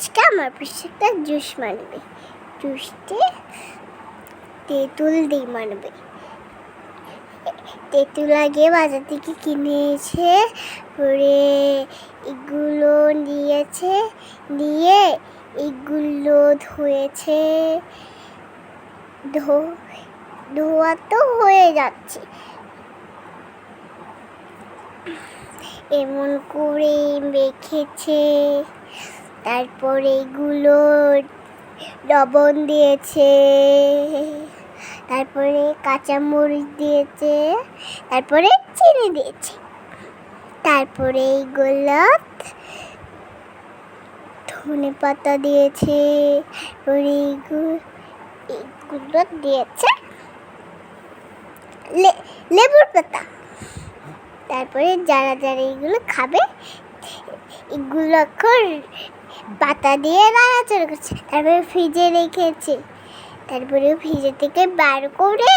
আজকে আমার পিছনে একটা জুস মানবে, জুসতে তেঁতুল দিয়ে মানবে। তেঁতুল আগে বাজার থেকে কিনেছে, পরে এগুলো নিয়েছে, নিয়ে এগুলো ধুয়েছে, ধোয়া তো হয়ে যাচ্ছে, এমন করে মেখেছে। তারপরে এগুলো লবণ দিয়েছে, তারপরে কাঁচামরিচ দিয়েছে, তারপরে চিনি দিয়েছে, তারপরে এইগুলো ধনে পাতা দিয়েছে, এগুলো দিয়েছে লেবুর পাতা। তারপরে যারা যারা এগুলো খাবে এগুলো এখন পাতা দিয়ে নাড়াচাড়া করছে। তারপরে ফ্রিজে রেখেছে, তারপরে ফ্রিজে থেকে বার করে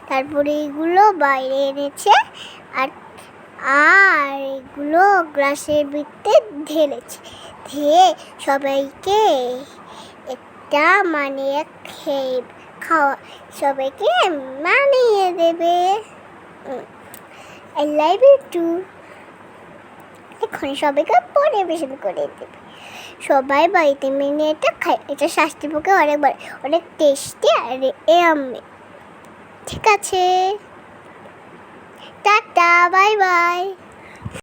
তারপরে এগুলো বাইরে এনেছে, আর এগুলো গ্লাসের ভিতরে ঢেলেছে, দিয়ে সবাইকে একটা খাওয়া সবাইকে মানিয়ে দেবে। I love you too. এখন সবাইকে পরিবেশন করে দেবে, সবাই বাড়িতে মেনে এটা খায়। এটা স্বাস্থ্যের পক্ষে অনেক টেস্টি আর ইয়াম্মি। ঠিক আছে, টাটা, বাই বাই।